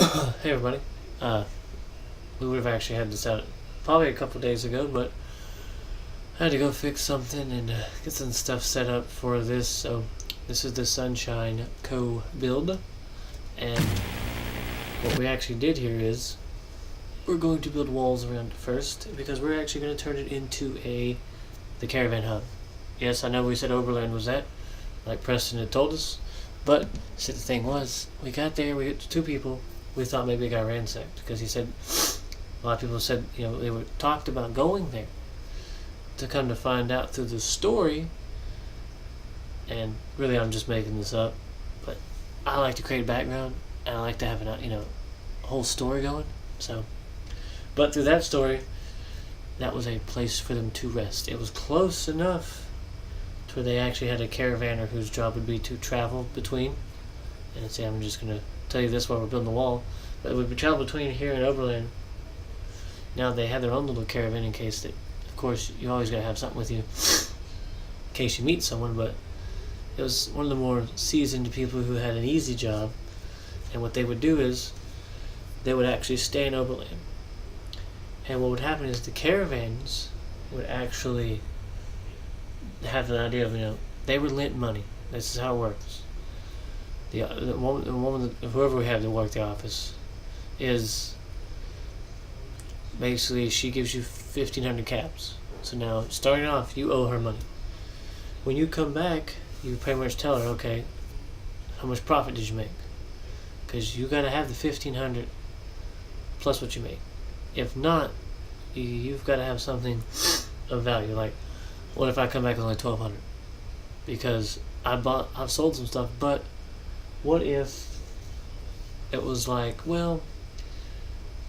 Hey everybody. We would have actually had this out probably a couple days ago, but I had to go fix something and get some stuff set up for this. So this is the Sunshine Co. build, and what we actually did here is we're going to build walls around it first because we're actually going to turn it into the caravan hub. Yes, I know we said Oberland was that, like Preston had told us, but see, the thing was, we got there, we hit 2 people. We thought maybe it got ransacked because he said a lot of people said they were talked about going there. To come to find out through the story, and really I'm just making this up, but I like to create background and I like to have a whole story going. So, but through that story, that was a place for them to rest. It was close enough to where they actually had a caravaner whose job would be to travel between. And see, I'm just gonna tell you this while we're building the wall, but it would be travel between here and Oberland. Now they had their own little caravan in case that, of course, you always gotta have something with you in case you meet someone, but it was one of the more seasoned people who had an easy job, and what they would do is they would actually stay in Oberland. And what would happen is the caravans would actually have an idea of, they would lend money. This is how it works. The woman, whoever we have to work the office, is basically, she gives you 1,500 caps. So now, starting off, you owe her money. When you come back, you pretty much tell her, okay, how much profit did you make? Because you got to have the 1,500 plus what you make. If not, you've got to have something of value. Like, what if I come back with only 1,200? Because I've sold some stuff, but what if it was like, well,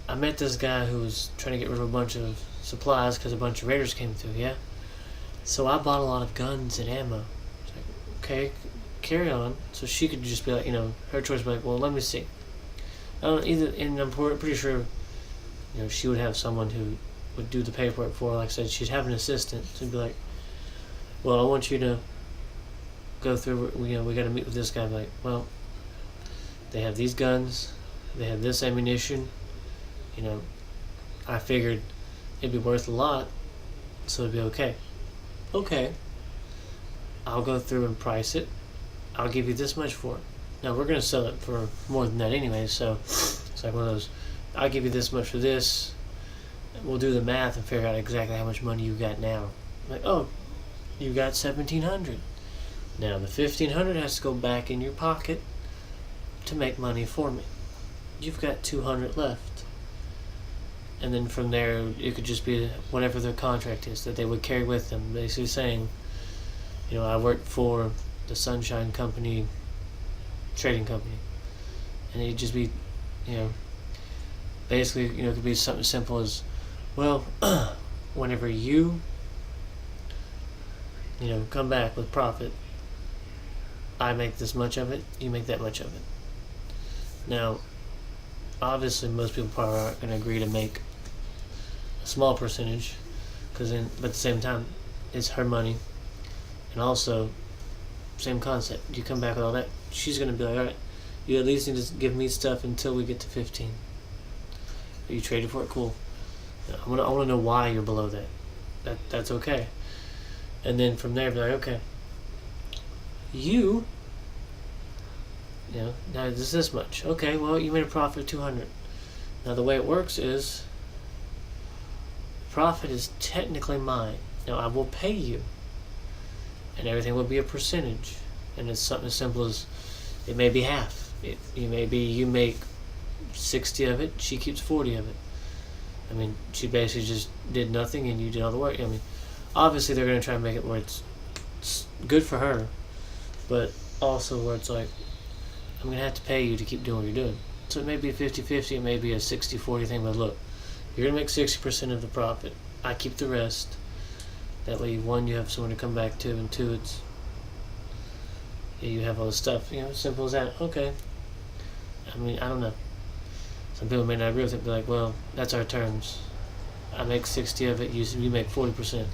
I met this guy who was trying to get rid of a bunch of supplies because a bunch of raiders came through, yeah? So I bought a lot of guns and ammo. It's like, okay, carry on. So she could just be like, her choice would be like, well, let me see. And I'm pretty sure, she would have someone who would do the paperwork for her. Like I said, she'd have an assistant. She'd be like, well, I want you to go through, we got to meet with this guy. I'm like, well, they have these guns, they have this ammunition, I figured it'd be worth a lot, so it'd be okay. Okay, I'll go through and price it. I'll give you this much for it. Now, we're going to sell it for more than that anyway, so it's like one of those, I'll give you this much for this, and we'll do the math and figure out exactly how much money you got now. I'm like, oh, you got 1,700. Now, the 1,500 has to go back in your pocket to make money for me. You've got 200 left. And then from there, it could just be whatever their contract is that they would carry with them. Basically saying, I work for the Sunshine Company, trading company. And it'd just be, basically, it could be something simple as, well, whenever you, come back with profit, I make this much of it, you make that much of it. Now, obviously, most people probably aren't going to agree to make a small percentage, but at the same time, it's her money, and also, same concept. You come back with all that, she's going to be like, all right, you at least need to give me stuff until we get to 15. You traded for it, cool. I want to know why you're below that. That's okay. And then from there, be like, okay, now it's this much. Okay, well, you made a profit of 200. Now, the way it works is, profit is technically mine. Now, I will pay you, and everything will be a percentage. And it's something as simple as, it may be half. You make 60 of it, she keeps 40 of it. She basically just did nothing, and you did all the work. Obviously, they're going to try to make it where it's good for her, but also where it's like, I'm going to have to pay you to keep doing what you're doing. So it may be a 50-50, it may be a 60-40 thing, but look, you're going to make 60% of the profit. I keep the rest. That way, 1, you have someone to come back to, and 2, it's, you have all this stuff. Simple as that. Okay. I don't know. Some people may not agree with it, but like, well, that's our terms. I make 60 of it, you make 40%.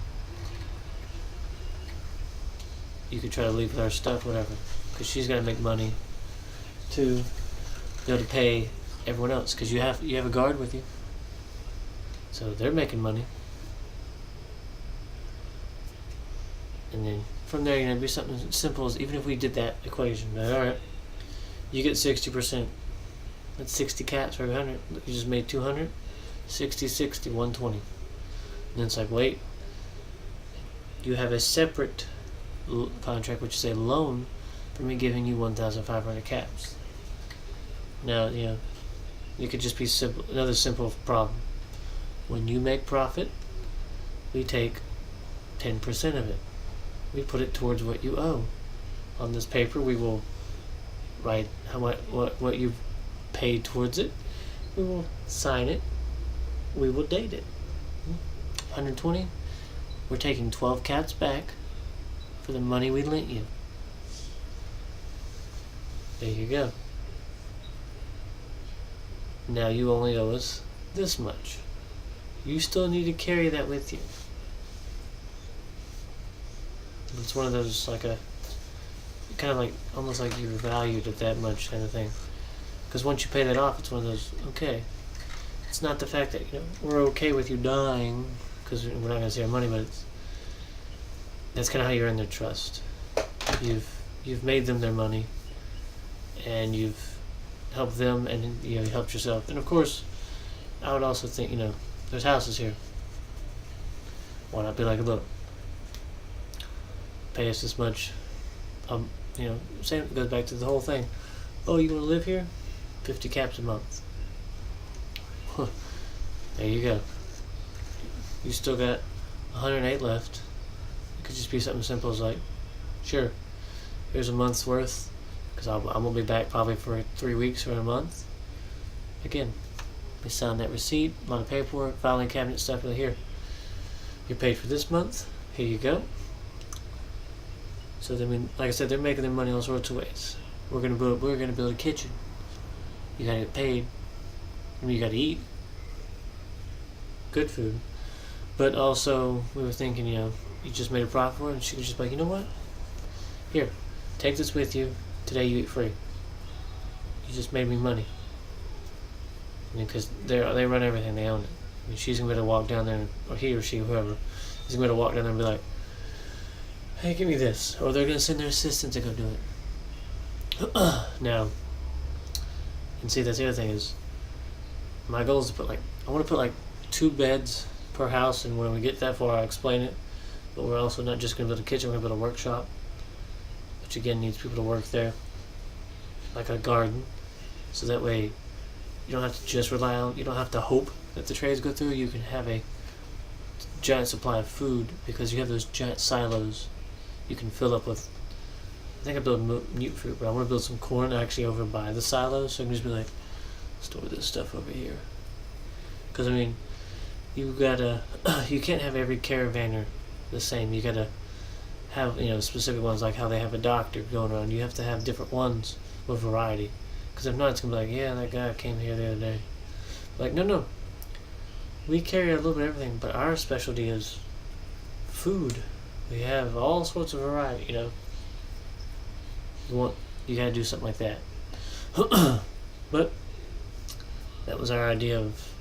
You could try to leave with our stuff, whatever. Because she's got to make money to be able to pay everyone else, because you have a guard with you, so they're making money. And then from there, it'd be something as simple as, even if we did that equation, all right, you get 60%. That's 60 cats for every 100. You just made 200. 60, 60, 120. And then it's like, wait, you have a separate contract, which is a loan for me giving you 1,500 caps. Now, it could just be simple. Another simple problem. When you make profit, we take 10% of it. We put it towards what you owe. On this paper, we will write how much, what you've paid towards it. We will sign it. We will date it. 120. We're taking 12 cats back for the money we lent you. There you go. Now you only owe us this much. You still need to carry that with you. It's one of those, like a kind of like almost like you're valued at that much kind of thing. Because once you pay that off, it's one of those, okay. It's not the fact that we're okay with you dying, because we're not going to see our money, but that's kind of how you're in their trust. You've made them their money, and you've helped them, and you helped yourself. And of course, I would also think, there's houses here. Why not be like, look, pay us this much. Same, it goes back to the whole thing. Oh, you want to live here? 50 caps a month. There you go. You still got 108 left. It could just be something simple as like, sure, here's a month's worth, because I'm going to be back probably for 3 weeks or a month. Again, we sign that receipt, a lot of paperwork, filing cabinet stuff right here. You're paid for this month. Here you go. So then, like I said, they're making their money all sorts of ways. We're gonna build a kitchen. You gotta get paid. You gotta eat good food. But also, we were thinking, you just made a profit for it, and she was just like, you know what? Here, take this with you. Today you eat free. You just made me money. Because they run everything. They own it. She's gonna be able to walk down there, or he or she, whoever, is gonna be able to walk down there and be like, hey, give me this. Or they're going to send their assistant to go do it. Now, and see, that's the other thing is, my goal is to I want to put 2 beds per house, and when we get that far, I'll explain it. But we're also not just going to build a kitchen, we're going to build a workshop, which again needs people to work there, like a garden. So that way, you don't have to just you don't have to hope that the trays go through. You can have a giant supply of food, because you have those giant silos you can fill up with. I think I build mute fruit, but I want to build some corn actually over by the silos, so I can just be like, store this stuff over here. Because you can't have every caravaner the same. You gotta have specific ones, like how they have a doctor going around. You have to have different ones with variety, because if not, it's gonna be like, yeah, that guy came here the other day. Like, no, we carry a little bit of everything, but our specialty is food. We have all sorts of variety, You gotta do something like that. But that was our idea of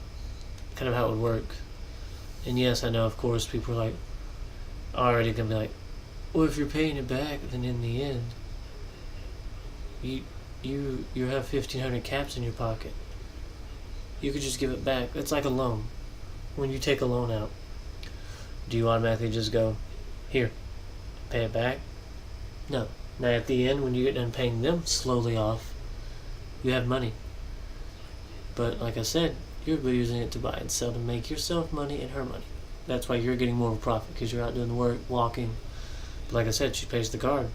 kind of how it would work. And yes, I know, of course, people are already gonna be like, well, if you're paying it back, then in the end, you have 1,500 caps in your pocket. You could just give it back. It's like a loan. When you take a loan out, do you automatically just go, here, pay it back? No. Now at the end, when you get done paying them slowly off, you have money. But like I said, you're using it to buy and sell to make yourself money and her money. That's why you're getting more of a profit, because you're out doing the work, walking. But like I said, she pays the guard.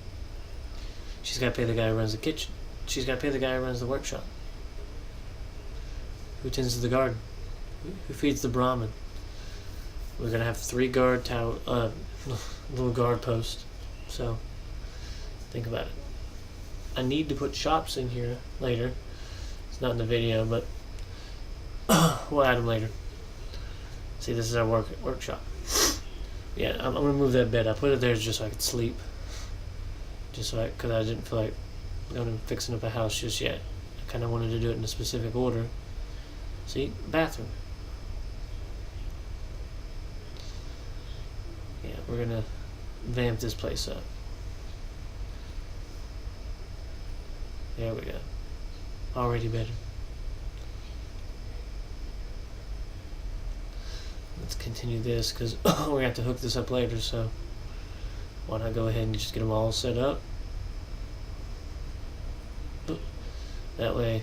She's got to pay the guy who runs the kitchen. She's got to pay the guy who runs the workshop. Who tends to the garden? Who feeds the Brahmin? We're going to have 3 guard little guard posts. So, think about it. I need to put shops in here later. It's not in the video, but we'll add them later. See, this is our workshop. Yeah, I'm going to move that bed. I put it there just so I could sleep. Because I didn't feel like going and fixing up a house just yet. kind of wanted to do it in a specific order. See, bathroom. Yeah, we're gonna vamp this place up. There we go. Already better. Let's continue this because we're going to have to hook this up later, so why not go ahead and just get them all set up. That way,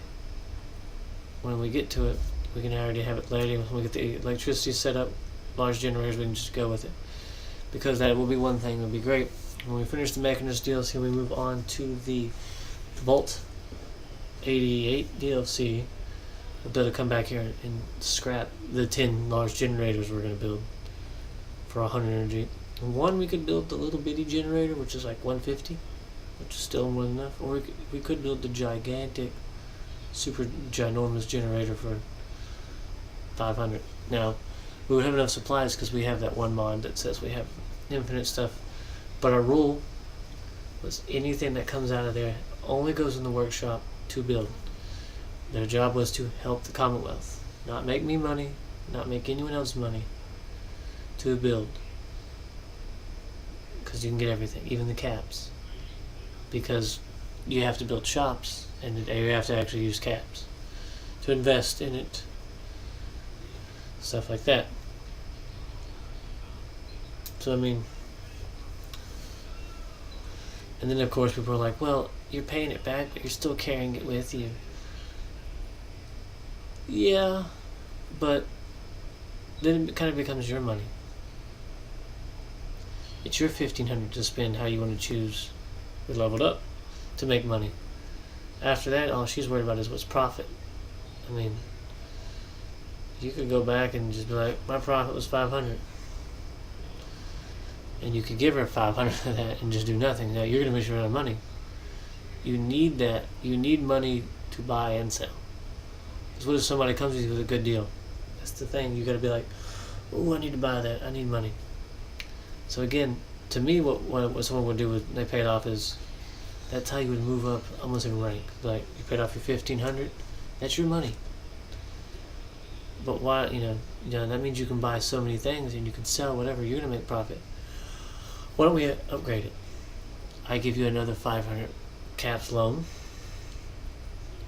when we get to it, we can already have it ready. When we get the electricity set up, large generators, we can just go with it. Because that will be one thing that will be great. When we finish the Mechanist DLC, we move on to the Vault 88 DLC. We'll be able to come back here and scrap the 10 large generators we're going to build for 100 energy. And one, we could build the little bitty generator, which is like 150, which is still more than enough. Or we could build the gigantic, super ginormous generator for 500. Now, we would have enough supplies because we have that one mod that says we have infinite stuff. But our rule was anything that comes out of there only goes in the workshop to build. Their job was to help the Commonwealth, not make me money, not make anyone else money, to build. Because you can get everything, even the caps. Because you have to build shops, and you have to actually use caps to invest in it. Stuff like that. So, I mean, and then of course people are like, well, you're paying it back, but you're still carrying it with you. Yeah, but then it kind of becomes your money. It's your 1,500 to spend how you want to choose. We leveled up to make money. After that, all she's worried about is what's profit. I mean, you could go back and just be like, my profit was 500. And you could give her 500 of that and just do nothing. Now, you're going to miss your own money. You need that. You need money to buy and sell. Because what if somebody comes to you with a good deal? That's the thing. You got to be like, oh, I need to buy that. I need money. So again, to me, what someone would do when they pay it off is, that's how you would move up almost in rank. Like, you paid off your 1,500, that's your money. But why, that means you can buy so many things and you can sell whatever, you're going to make profit. Why don't we upgrade it? I give you another 500 caps loan.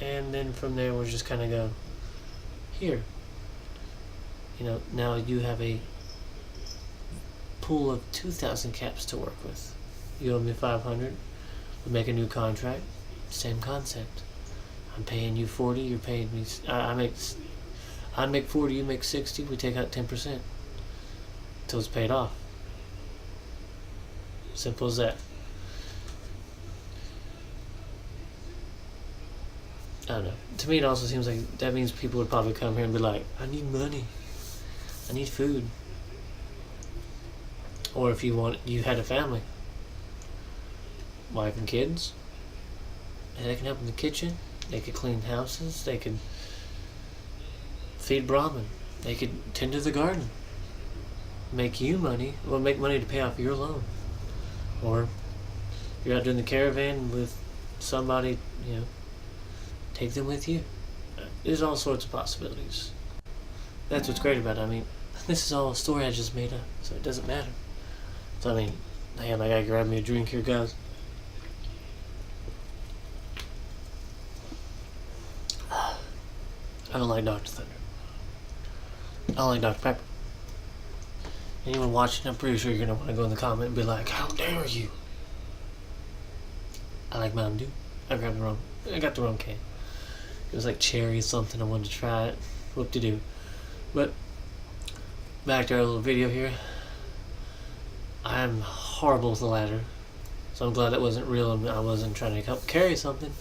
And then from there, we'll just kind of go, here. Now you have a pool of 2,000 caps to work with. You owe me 500. We make a new contract. Same concept. I'm paying you 40. You're paying me. I make 40. You make 60. We take out 10% until it's paid off. Simple as that. I don't know. To me, it also seems like that means people would probably come here and be like, I need money. I need food. Or if you had a family, wife and kids, and they can help in the kitchen, they could clean houses, they could feed Brahmin, they could tend to the garden, make you money, or make money to pay off your loan. Or you're out doing the caravan with somebody, take them with you. There's all sorts of possibilities. That's what's great about it. I mean, this is all a story I just made up, so it doesn't matter. So, I mean, damn, I gotta grab me a drink here, guys. I don't like Dr. Thunder. I don't like Dr. Pepper. Anyone watching, I'm pretty sure you're gonna want to go in the comment and be like, how dare you? I like Mountain Dew. I got the wrong can. It was like cherry or something. I wanted to try it. Whoop-de-doo. But back to our little video here. I'm horrible with the ladder, so I'm glad that wasn't real and I wasn't trying to help carry something,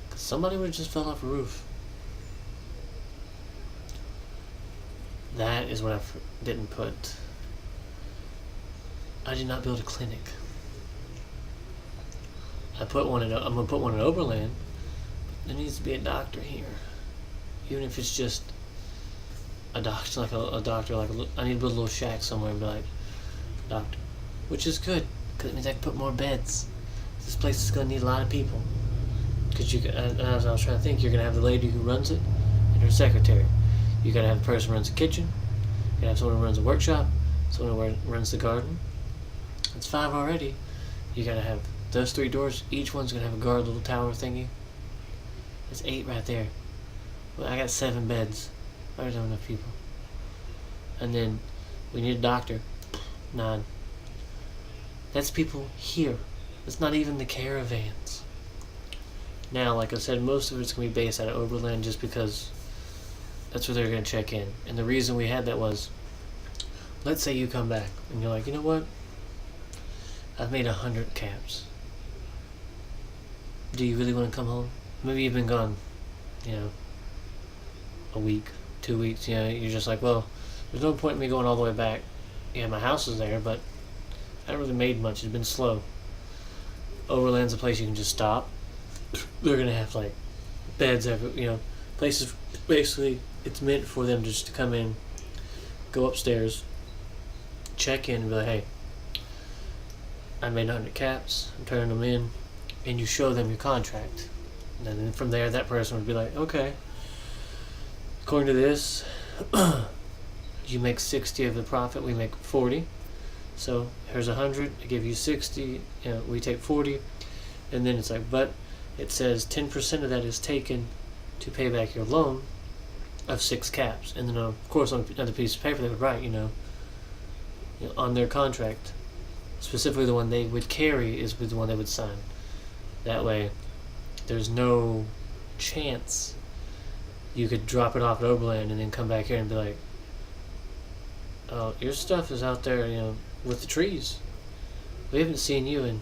because somebody would have just fell off a roof. That is what I didn't put. I did not build a clinic. I'm going to put one in Oberland, but there needs to be a doctor here. Even if it's just a doctor, I need to build a little shack somewhere and be like, doctor. Which is good, because it means I can put more beds. This place is going to need a lot of people. because as I was trying to think, you're gonna have the lady who runs it and her secretary. You gotta have the person who runs the kitchen. You gotta have someone who runs the workshop, someone who runs the garden. That's 5 already. You gotta have those 3 doors. Each one's gonna have a guard little tower thingy. That's 8 right there. Well, I got 7 beds. I don't have enough people. And then we need a doctor. 9. That's people here. It's not even the caravans. Now, like I said, most of it's going to be based out of Oberland just because that's where they're going to check in. And the reason we had that was, let's say you come back and you're like, you know what? I've made 100 caps. Do you really want to come home? Maybe you've been gone, a week, 2 weeks. You're just like, well, there's no point in me going all the way back. Yeah, my house is there, but I haven't really made much. It's been slow. Overland's a place you can just stop. They're gonna have like beds every, places. Basically, it's meant for them just to come in, go upstairs, check in, and be like, hey, I made 100 caps. I'm turning them in, and you show them your contract. And then from there, that person would be like, okay, according to this, you make 60 of the profit. We make 40. So here's 100. I give you 60. We take 40, and then it's like, but it says 10% of that is taken to pay back your loan of 6 caps. And then, of course, on another piece of paper, they would write, on their contract, specifically the one they would carry is the one they would sign. That way, there's no chance you could drop it off at Oberland and then come back here and be like, oh, your stuff is out there, with the trees. We haven't seen you in,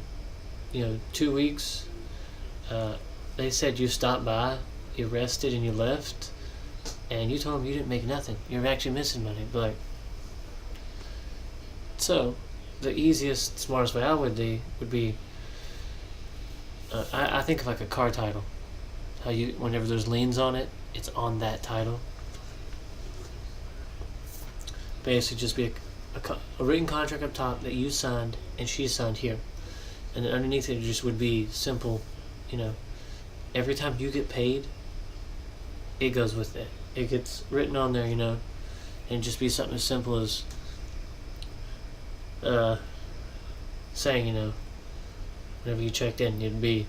2 weeks. They said you stopped by, you rested, and you left, and you told them you didn't make nothing. You're actually missing money. But so the easiest, smartest way I would be, I think of like a car title. How whenever there's liens on it, it's on that title. Basically, just be a written contract up top that you signed and she signed here, and then underneath it just would be simple. Every time you get paid, it goes with it. It gets written on there, and just be something as simple as saying, whenever you checked in, it'd be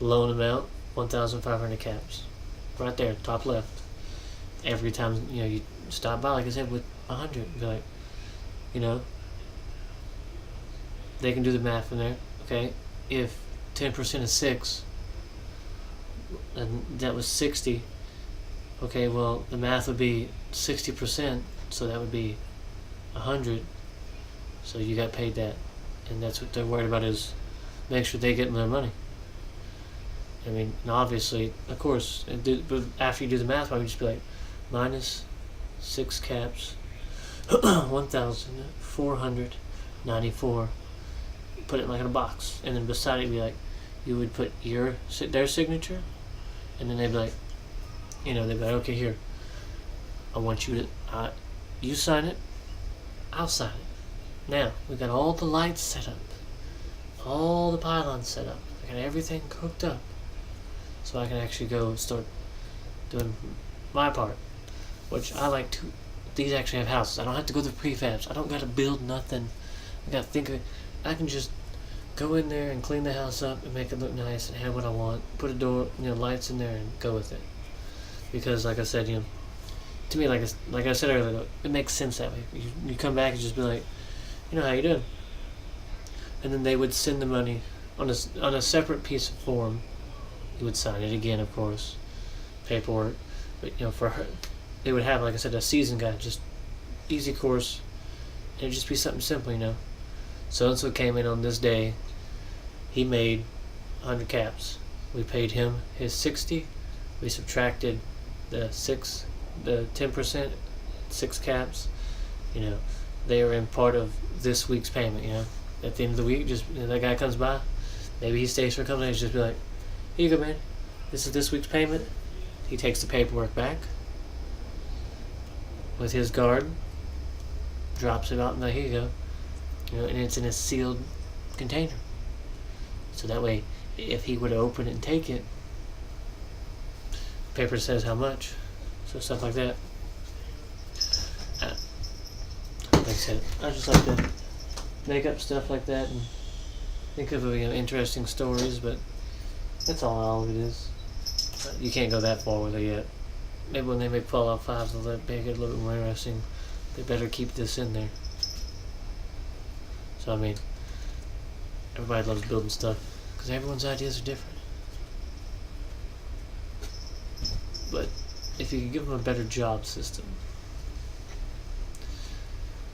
loan amount 1,500 caps, right there, top left. Every time you stop by, like I said, with 100, be like, they can do the math in there. Okay, if 10% is 6, and that was 60. Okay, well, the math would be 60%, so that would be 100. So you got paid that, and that's what they're worried about, is make sure they get their money. I mean, and obviously, of course, but after you do the math, I would just be like, minus 6 caps, 1,494. Put it like in a box, and then beside it, be like, you would put their signature, and then they'd be like, they'd be like, okay, here, I want you to, you sign it, I'll sign it. Now we got all the lights set up, all the pylons set up. I got everything cooked up, so I can actually go start doing my part, which I like to. These actually have houses. I don't have to go to the prefabs. I don't got to build nothing. I got to think of it. I can just go in there and clean the house up and make it look nice and have what I want. Put a door, lights in there and go with it. Because, like I said, to me, like I said earlier, it makes sense that way. You come back and just be like, how you doing? And then they would send the money on a separate piece of form. You would sign it again, of course, paperwork. But for her, they would have, like I said, a season guide, just easy course. And it'd just be something simple, So and so came in on this day. He made 100 caps. We paid him his 60. We subtracted the 10%, 6 caps. They are in part of this week's payment. At the end of the week, just that guy comes by. Maybe he stays for a couple days. Just be like, here you go, man. This is this week's payment. He takes the paperwork back with his guard, drops it out, and here you go. And it's in a sealed container. So that way, if he would open it and take it, paper says how much, so stuff like that. Like I said, I just like to make up stuff like that and think of interesting stories, but that's all of it is. You can't go that far with it yet. Maybe when they make Fallout 5, they'll make it a little bit more interesting. They better keep this in there. So I mean, everybody loves building stuff because everyone's ideas are different. But if you could give them a better job system.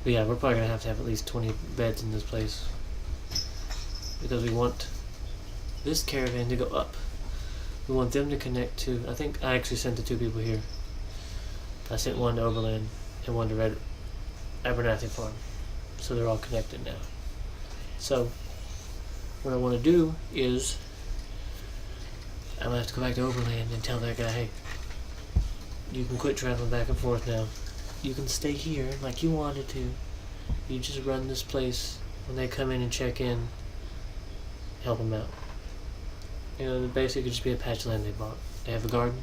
But yeah, we're probably going to have at least 20 beds in this place. Because we want this caravan to go up. We want them to connect to, I think I actually sent the 2 people here. I sent one to Oberland and one to Red Abernathy Farm. So they're all connected now. So, what I want to do is, I'm going to have to go back to Oberland and tell that guy, hey, you can quit traveling back and forth now. You can stay here like you wanted to. You just run this place. When they come in and check in, help them out. You know, basically just be a patch of land they bought. They have a garden.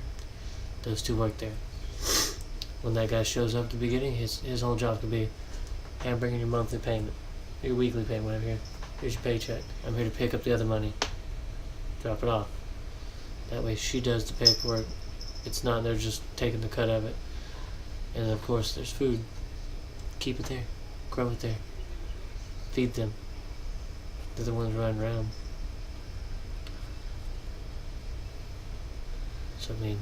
Those 2 work there. When that guy shows up at the beginning, his whole job could be, hey, I'm bringing your monthly payment, your weekly payment, whatever. Here's your paycheck. I'm here to pick up the other money. Drop it off. That way she does the paperwork. It's not they're just taking the cut of it. And of course, there's food. Keep it there. Grow it there. Feed them. They're the ones running around. So I mean,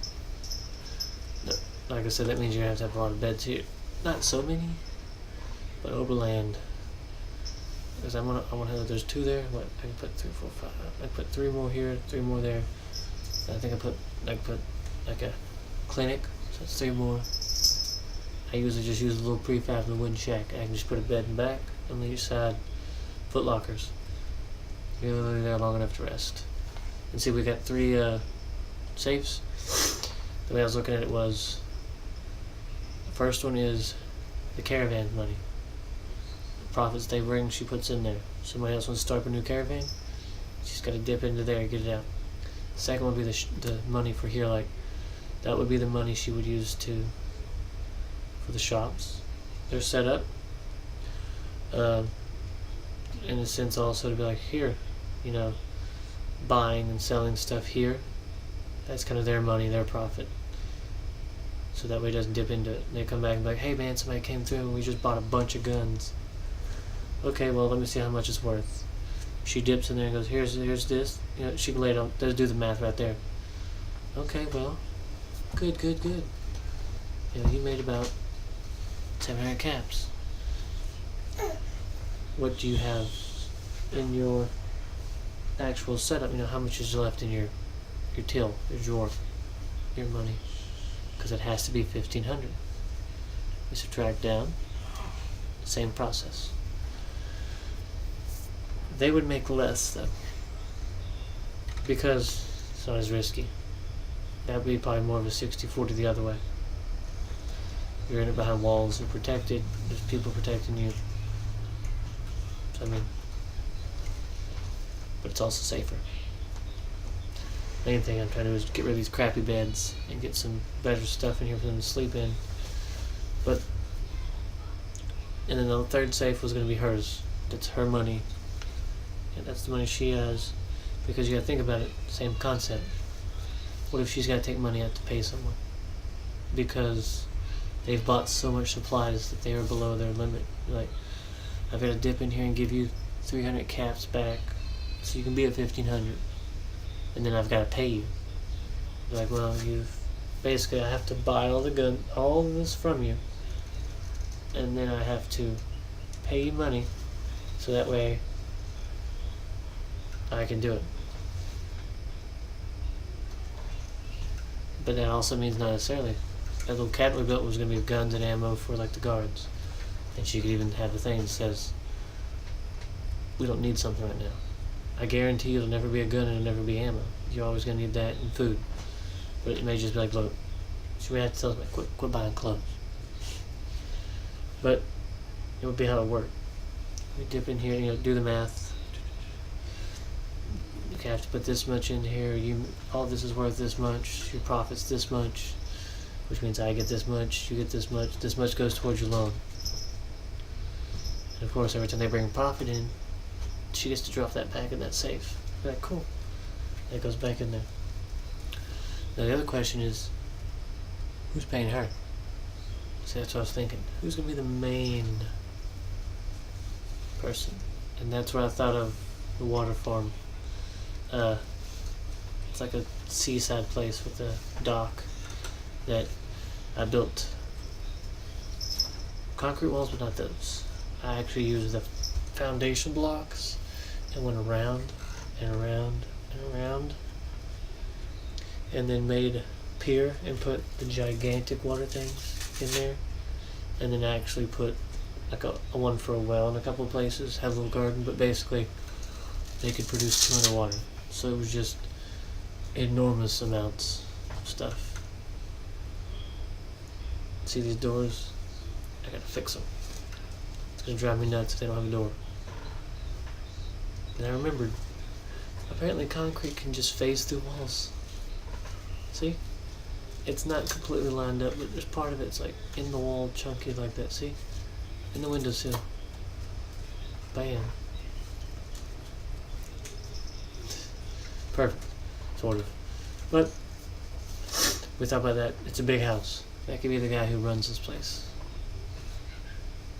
like I said, that means you're going to have a lot of beds here. Not so many, but Oberland. Because I want to have, there's 2 there. What, I can put 3, 4, 5. I can put 3 more here, 3 more there. I think I can put like a clinic, so that's 3 more. I usually just use a little prefab in the wooden shack. I can just put a bed in the back, on the each side, foot lockers. You're literally there long enough to rest. And see, we got 3 safes. The way I was looking at it was, the first one is the caravan money. The profits they bring, she puts in there. Somebody else wants to start up a new caravan, she's got to dip into there and get it out. The second one would be the money for here, like, that would be the money she would use for the shops. They're set up, in a sense also to be like, here, you know, buying and selling stuff here. That's kind of their money, their profit. So that way it doesn't dip into it. They come back and be like, hey man, somebody came through and we just bought a bunch of guns. Okay, well, let me see how much it's worth. She dips in there and goes, here's this. You know, she can lay it on, does do the math right there. Okay, well, good. You know, you made about 700 caps. What do you have in your actual setup? You know, how much is left in your till, your money? Because it has to be 1,500. We subtract down, same process. They would make less though, because it's not as risky. That would be probably more of a 60-40 the other way. You're in it behind walls, you're protected, there's people protecting you. So I mean, but it's also safer. Main thing I'm trying to do is get rid of these crappy beds and get some better stuff in here for them to sleep in. But, and then the 3rd safe was going to be hers. That's her money. And that's the money she has. Because you got to think about it, same concept. What if she's got to take money out to pay someone? Because they've bought so much supplies that they are below their limit. Like, I've got to dip in here and give you 300 caps back so you can be at 1,500. And then I've got to pay you. Like, well, basically I have to buy all of this from you, and then I have to pay you money, so that way I can do it. But that also means not necessarily. That little cabin we built was going to be guns and ammo for like the guards, and she could even have the thing that says, "We don't need something right now." I guarantee you it'll never be a gun and it'll never be ammo. You're always going to need that and food. But it may just be like, look, so we have to tell them, quit buying clothes. But it would be how it worked. We dip in here, you know, do the math. okay, I have to put this much in here. All this is worth this much. Your profit's this much, which means I get this much, you get this much. This much goes towards your loan. And of course, every time they bring a profit in, she gets to drop that back in that safe. You're like, cool. That goes back in there. Now the other question is, who's paying her? See, that's what I was thinking. Who's going to be the main person? And that's where I thought of the water farm. It's like a seaside place with a dock that I built. Concrete walls, but not those. I actually used the foundation blocks and went around and around and around, and then made a pier and put the gigantic water things in there, and then actually put like a one for a well in a couple of places, had a little garden, but basically they could produce 200 water. So it was just enormous amounts of stuff. See these doors? I gotta fix them. It's gonna drive me nuts if they don't have a door. And I remembered, apparently concrete can just phase through walls. See? It's not completely lined up, but there's part of it's like in the wall, chunky like that. See? In the windowsill. Bam. Perfect. Sort of. But we thought about that. It's a big house. That could be the guy who runs this place.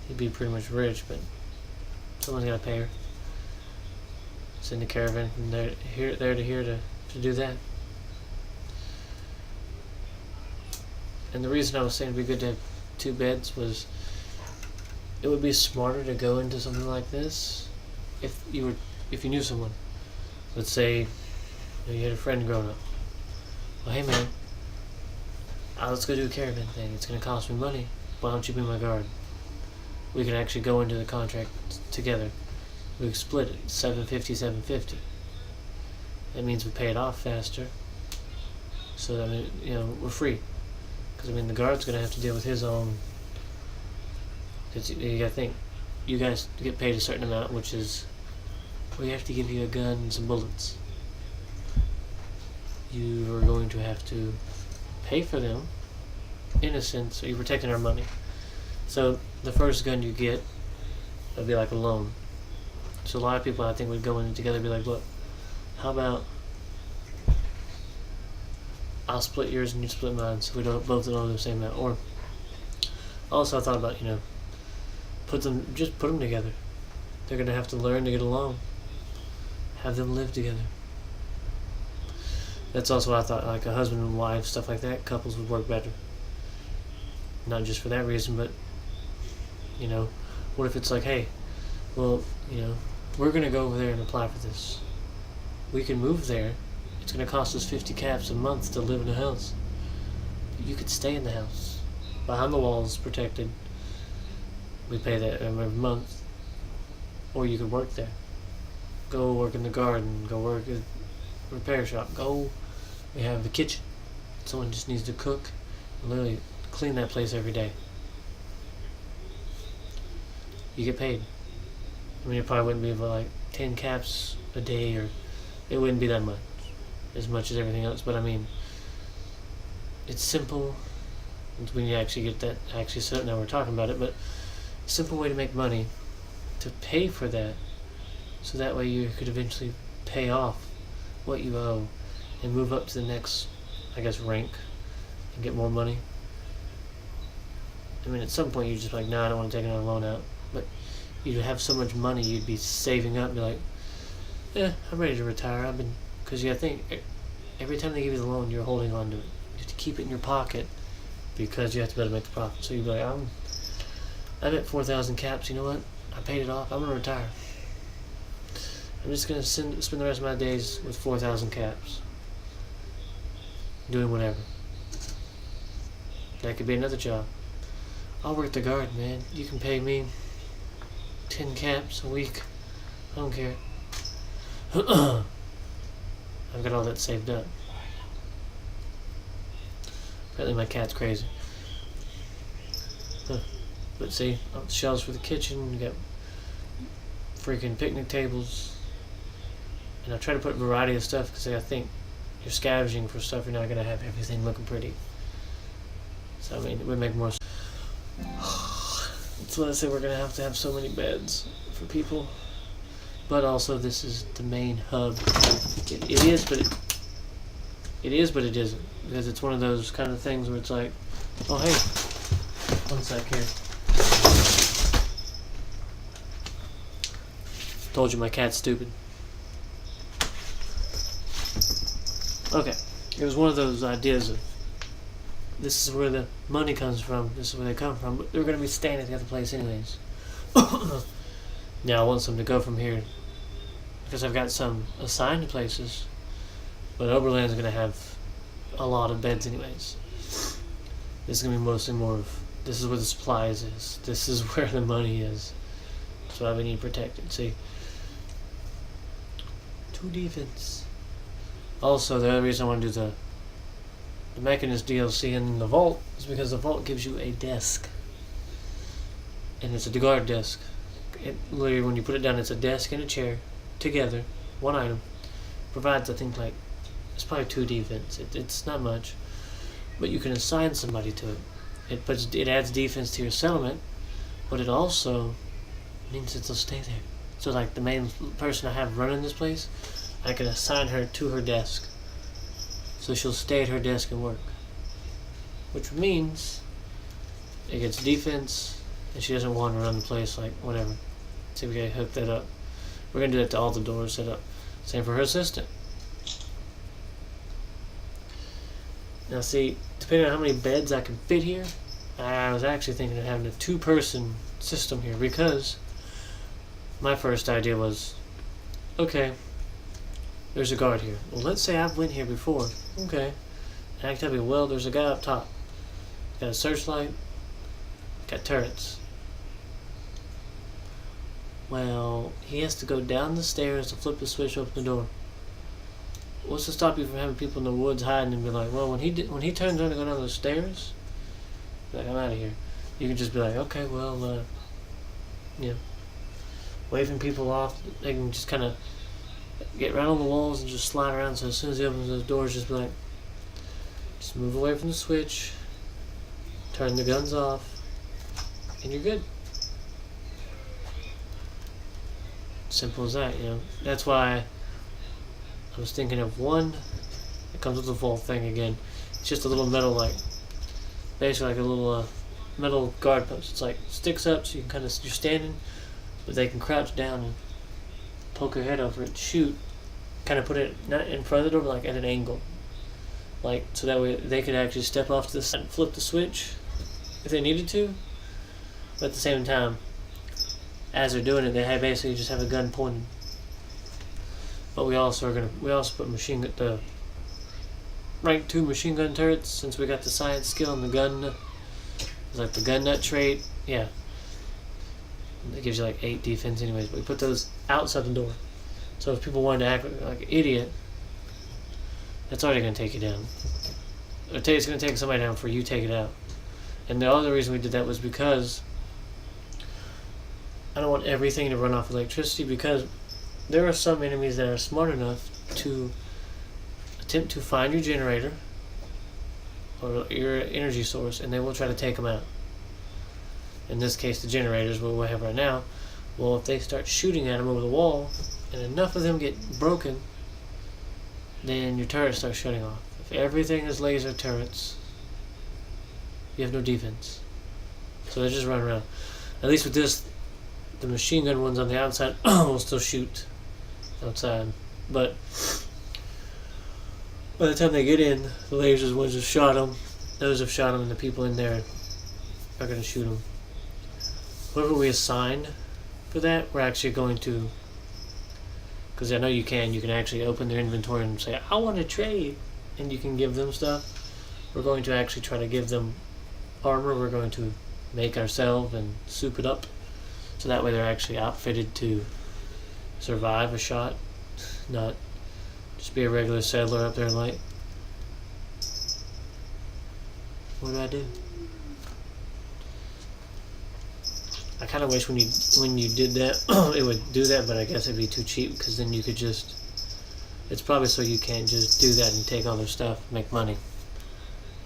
He'd be pretty much rich, but someone's gotta pay her. Send a caravan from there to do that. And the reason I was saying it'd be good to have 2 beds was it would be smarter to go into something like this if you knew someone. Let's say you had a friend growing up. Well, hey man, let's go do a caravan thing. It's gonna cost me money. Why don't you be my guard? We could actually go into the contract together. We could split it, 750. That means we pay it off faster. So I mean, we're free. Because I mean, the guard's gonna have to deal with his own. Because you gotta think, you guys get paid a certain amount, which is we have to give you a gun and some bullets. You are going to have to pay for them, in a sense. So you're protecting our money. So the first gun you get, it'll be like a loan. So a lot of people, I think, would go in together and be like, look, how about I'll split yours and you split mine, so we both don't owe the same amount. Or also I thought about, put them together. They're gonna have to learn to get along. Have them live together. That's also what I thought, like a husband and wife, stuff like that, couples would work better. Not just for that reason, but what if it's like, hey, well, we're gonna go over there and apply for this. We can move there. It's gonna cost us 50 caps a month to live in a house. You could stay in the house. Behind the walls, protected. We pay that every month. Or you could work there. Go work in the garden. Go work at a repair shop. We have the kitchen. Someone just needs to cook and literally clean that place every day. You get paid. I mean, it probably wouldn't be about like 10 caps a day, or it wouldn't be that much as everything else, but I mean, it's simple. When you actually get that set up, now we're talking about it, but a simple way to make money, to pay for that, so that way you could eventually pay off what you owe and move up to the next, rank and get more money. I mean, at some point you're just like, no, I don't want to take another loan out, but you'd have so much money you'd be saving up and be like, I'm ready to retire. Because you gotta think, every time they give you the loan, you're holding on to it. You have to keep it in your pocket because you have to be able to make the profit. So you'd be like, I'm at 4,000 caps. You know what? I paid it off. I'm gonna retire. I'm just gonna spend the rest of my days with 4,000 caps, doing whatever. That could be another job. I'll work the guard, man. You can pay me 10 caps a week. I don't care. I've got all that saved up. Apparently my cat's crazy. But see, shelves for the kitchen, you got freaking picnic tables, And I try to put a variety of stuff because I think you're scavenging for stuff, you're not going to have everything looking pretty. So I mean, it would make more sense. That's why I say we're going to have so many beds for people. But also, this is the main hub. It is, but it isn't, because it's one of those kind of things where it's like, oh hey, one sec here. Told you my cat's stupid. Okay, it was one of those ideas of this is where the money comes from, this is where they come from, but they're going to be staying at the other place anyways. Now I want some to go from here because I've got some assigned to places, but Oberland's going to have a lot of beds anyways. This is going to be mostly more of, this is where the supplies is, this is where the money is. That's why we need protected. See, 2 defense. Also, the other reason I want to do the Mechanist DLC in the vault is because the vault gives you a desk, and it's a guard desk. It literally, when you put it down, it's a desk and a chair together, one item. Provides, I think, like, it's probably 2 defense. It's not much, but you can assign somebody to it. It adds defense to your settlement, but it also means that they'll stay there. So like the main person I have running this place, I can assign her to her desk, so she'll stay at her desk and work, which means it gets defense and she doesn't wander around the place like whatever. See, we gotta hook that up. We're gonna do that to all the doors set up. Same for her assistant. Now see, depending on how many beds I can fit here, I was actually thinking of having a 2-person system here, because my first idea was, okay, there's a guard here. Well, let's say I've went here before. Okay. And I can tell you, well, there's a guy up top. Got a searchlight. Got turrets. Well, he has to go down the stairs to flip the switch, open the door. What's to stop you from having people in the woods hiding and be like, well, when he turns around to go down those stairs, like, I'm out of here. You can just be like, okay, well, yeah. Waving people off, they can just kind of get right on the walls and just slide around, so as soon as he opens those doors, just be like, just move away from the switch, turn the guns off, and you're good. Simple as that, you know. That's why I was thinking of one. It comes with the vault thing again. It's just a little metal, like, basically like a little metal guard post. It's like sticks up, so you can kind of, you're standing, but they can crouch down and poke your head over it, shoot, kind of put it not in front of the door, but like at an angle, like, so that way they could actually step off to the side and flip the switch if they needed to. But at the same time, as they're doing it, they basically just have a gun pointed. But we also put the rank 2 machine gun turrets, since we got the science skill and the gun, like the gun nut trait. Yeah, it gives you like 8 defense anyways, but we put those outside the door. So if people wanted to act like an idiot, that's already going to take you down. It's going to take somebody down before you take it out. And the other reason we did that was because I don't want everything to run off electricity, because there are some enemies that are smart enough to attempt to find your generator or your energy source, and they will try to take them out. In this case, the generators, what we have right now. Well, if they start shooting at them over the wall, and enough of them get broken, then your turrets start shutting off. If everything is laser turrets, you have no defense. So they just run around. At least with this, the machine gun ones on the outside will still shoot outside. But by the time they get in, the lasers ones have shot them. Those have shot them, and the people in there are going to shoot them. Whoever we assign for that, we're actually going to, because I know you can actually open their inventory and say, I want to trade, and you can give them stuff. We're going to actually try to give them armor. We're going to make ourselves and soup it up, so that way they're actually outfitted to survive a shot, not just be a regular settler up there like, what do? I kind of wish when you did that, it would do that, but I guess it'd be too cheap, because then you could just It's probably so you can't just do that and take all their stuff, make money.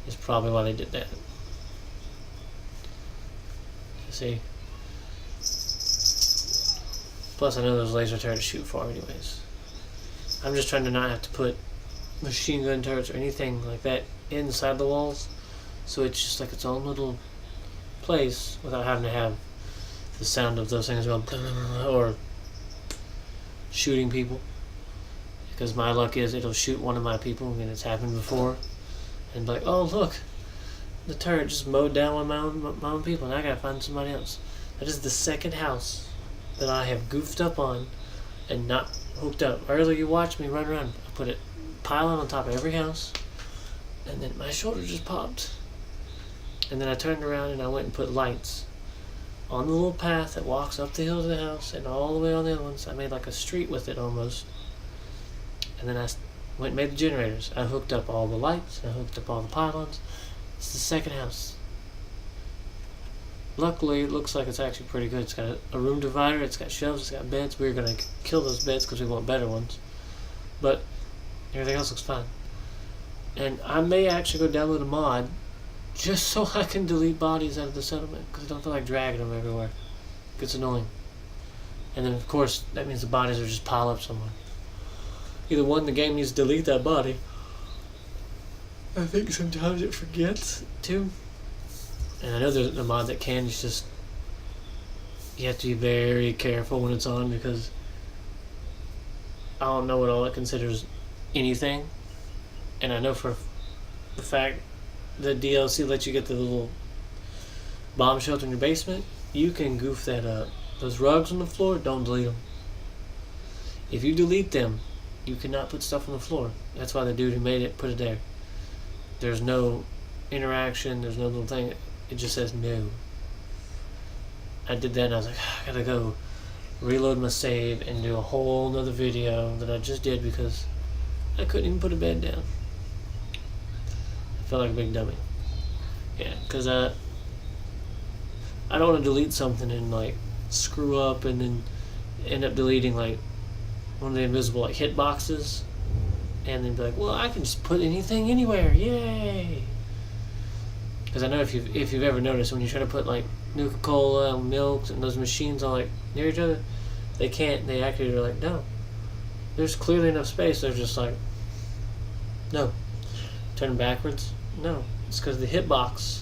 It's probably why they did that. You see? Plus, I know those laser turrets shoot far anyways. I'm just trying to not have to put machine gun turrets or anything like that inside the walls, so it's just like its own little place without having to have the sound of those things going or shooting people. Because my luck is it'll shoot one of my people, and it's happened before, and be like, oh look, the turret just mowed down one of my own people, and I gotta find somebody else. That is the second house that I have goofed up on and not hooked up. Earlier you watched me run around. I put a pylon on top of every house, and then my shoulder just popped. And then I turned around and I went and put lights on the little path that walks up the hill to the house and all the way on the other ones. I made like a street with it almost. And then I went and made the generators. I hooked up all the lights. I hooked up all the pylons. It's the second house. Luckily, it looks like it's actually pretty good. It's got a room divider. It's got shelves. It's got beds. We're going to kill those beds because we want better ones. But everything else looks fine. And I may actually go download a mod just so I can delete bodies out of the settlement, because I don't feel like dragging them everywhere. It gets annoying. And then, of course, that means the bodies are just piled up somewhere. Either one, the game needs to delete that body. I think sometimes it forgets to. And I know there's a mod that can. It's just you have to be very careful when it's on, because I don't know what all it considers anything. And I know for the fact that DLC lets you get the little bomb shelter in your basement. You can goof that up. Those rugs on the floor, don't delete them. If you delete them, you cannot put stuff on the floor. That's why the dude who made it put it there. There's no interaction. There's no little thing. It just says no. I did that and I was like, I gotta go reload my save and do a whole nother video that I just did because I couldn't even put a bed down. I felt like a big dummy. Yeah, because I don't want to delete something and like screw up and then end up deleting like one of the invisible like hit boxes, and then be like, well, I can just put anything anywhere, yay! Because I know if you've ever noticed, when you try to put like Nuka-Cola and milk and those machines all like near each other, they can't. They actually are like, no, there's clearly enough space. They're just like, no. Turn backwards, no. It's because the hitbox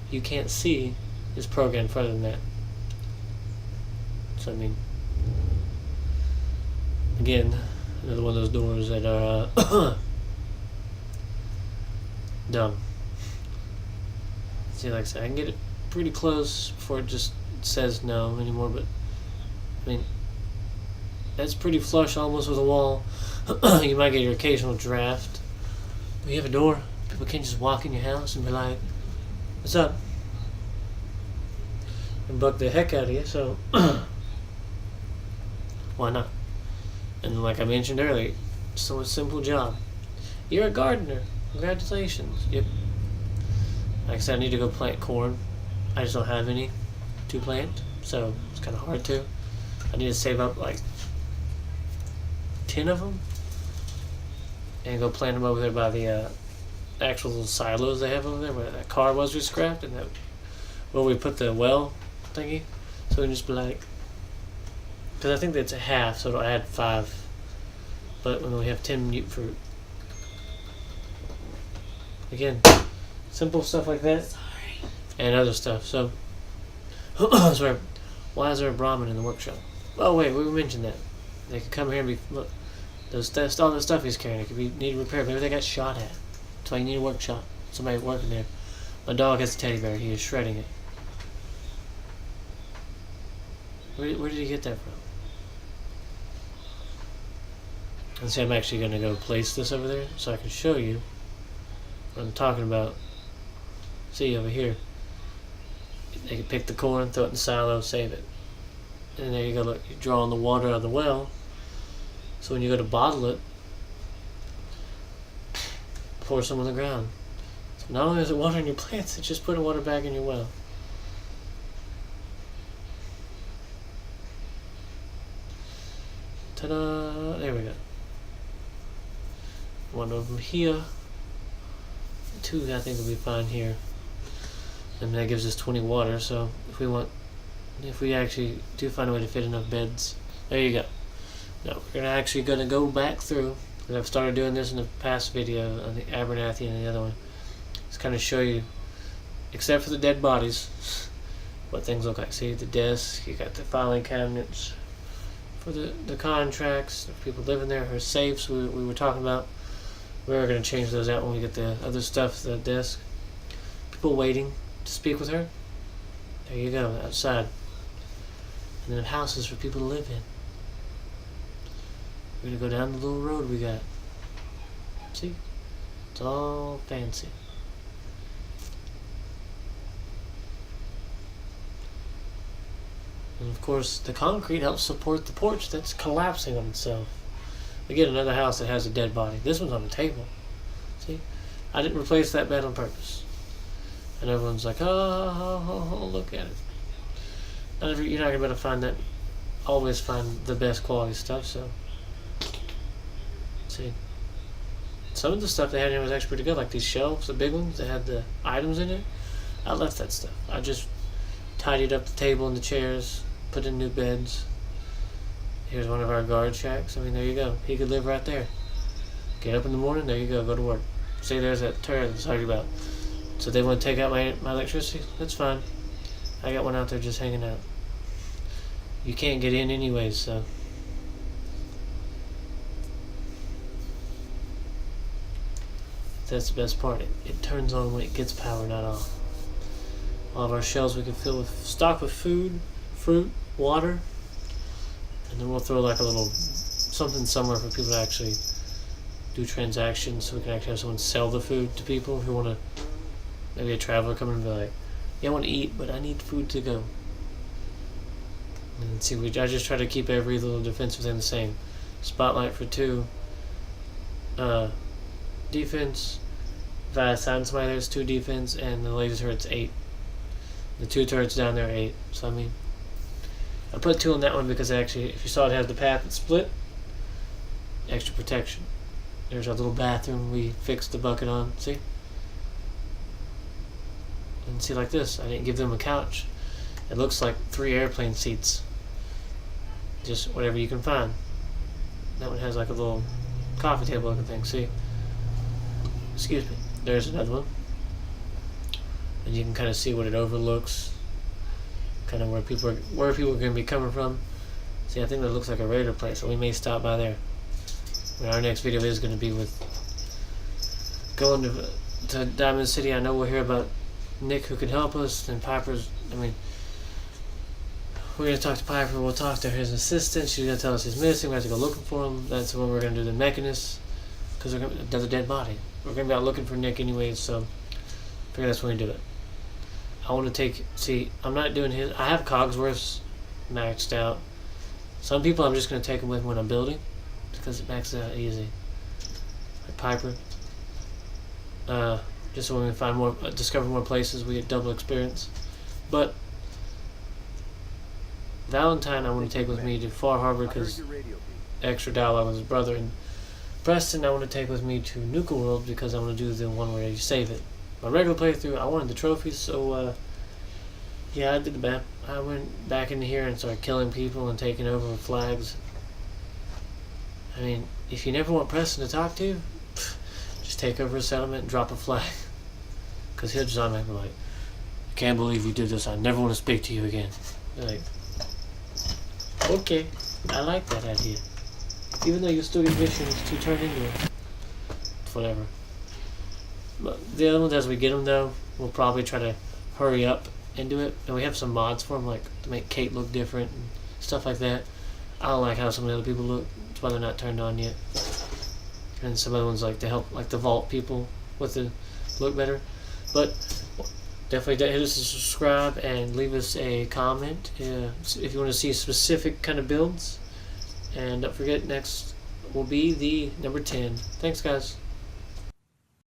you can't see is programmed further than that. So I mean, again, another one of those doors that are dumb. See, like I said, I can get it pretty close before it just says no anymore, but I mean, that's pretty flush almost with a wall. You might get your occasional draft. But you have a door. People can't just walk in your house and be like, what's up? And bug the heck out of you, so why not? And like I mentioned earlier, so a simple job. You're a gardener. Congratulations. Yep. Like I said, I need to go plant corn. I just don't have any to plant, so it's kind of hard to. I need to save up like 10 of them and go plant them over there by the actual little silos they have over there where that car was we scrapped, and that where we put the well thingy. So we can just be like, because I think that's a half, so it'll add 5. But when we have 10 mute fruit, again, simple stuff like that. Sorry. And other stuff. So, sorry. Why is there a Brahmin in the workshop? Oh wait, we mentioned that. They could come here and be look. All the stuff he's carrying, it could be need repaired. Maybe they got shot at. That's why you need a workshop. Somebody working there. My dog has a teddy bear. He is shredding it. Where did he get that from? And see, I'm actually going to go place this over there so I can show you what I'm talking about. See over here. They can pick the corn, throw it in the silo, save it. And there you go, look, you're drawing the water out of the well. So when you go to bottle it, pour some on the ground. So not only is it watering your plants, it's just putting water back in your well. Ta-da! There we go. one over here. 2 I think will be fine here. And that gives us 20 water, so if we actually do find a way to fit enough beds, there you go. Now we're actually gonna go back through, and I've started doing this in the past video on the Abernathy and the other one. Just kind of show you, except for the dead bodies, what things look like. See the desk, you got the filing cabinets for the contracts, if people living there, her safes we were talking about. We're going to change those out when we get the other stuff, the desk. People waiting to speak with her. There you go, outside. And then houses for people to live in. We're going to go down the little road we got. See? It's all fancy. And of course, the concrete helps support the porch that's collapsing on itself. We get another house that has a dead body. This one's on the table. See? I didn't replace that bed on purpose. And everyone's like, oh, look at it. You're not going to be able to find that. Always find the best quality stuff, so. See? Some of the stuff they had here was actually pretty good, like these shelves, the big ones that had the items in it. I left that stuff. I just tidied up the table and the chairs, put in new beds. Here's one of our guard shacks. I mean, there you go. He could live right there. Get up in the morning, there you go, go to work. See, there's that turret I was talking about. So they want to take out my electricity? That's fine. I got one out there just hanging out. You can't get in anyways, so. That's the best part. It turns on when it gets power, not off. All of our shelves we can fill with stock with food, fruit, water. And then we'll throw like a little something somewhere for people to actually do transactions, so we can actually have someone sell the food to people who want to, maybe a traveler coming and be like, yeah, I want to eat, but I need food to go. And see, I just try to keep every little defensive thing the same. Spotlight for 2. Defense. If I assign somebody there's 2 defense, and the laser turret's 8. The 2 turrets down there are 8. So I mean, I put 2 on that one because actually, if you saw it has the path that's split, extra protection. There's our little bathroom we fixed the bucket on. See? And see, like this, I didn't give them a couch. It looks like 3 airplane seats. Just whatever you can find. That one has like a little coffee table looking thing. See? Excuse me. There's another one. And you can kind of see what it overlooks. Kind of where people are going to be coming from. See, I think that looks like a raider place, so we may stop by there. And our next video is going to be with going to Diamond City. I know we'll hear about Nick who can help us, and Piper's, I mean, we're going to talk to Piper, we'll talk to his assistant, she's going to tell us he's missing, we have to go looking for him. That's when we're going to do the mechanist, because we're going to do the dead body. We're going to be out looking for Nick anyways, so I figure that's when we do it. I want to see, I'm not doing his, I have Cogsworth's maxed out. Some people I'm just going to take them with me when I'm building, because it maxes out easy. Like Piper. Just so when we find more, discover more places, we get double experience. But Valentine I want to take with me to Far Harbor because extra dialogue with his brother, and Preston I want to take with me to Nuka World because I want to do the one where you save it. My regular playthrough, I wanted the trophies, so yeah, I did the map. I went back into here and started killing people and taking over with flags. I mean, if you never want Preston to talk to you, just take over a settlement and drop a flag. Because he'll just automatically be like, I can't believe you did this, I never want to speak to you again. They're like, okay, I like that idea. Even though you still get missions to turn into it. Whatever. But the other ones, as we get them though, we'll probably try to hurry up and do it. And we have some mods for them, like to make Kate look different and stuff like that. I don't like how some of the other people look. That's why they're not turned on yet. And some other ones like to help, like the vault people with the look better. But definitely hit us a subscribe and leave us a comment if you want to see specific kind of builds. And don't forget, next will be the number 10. Thanks, guys.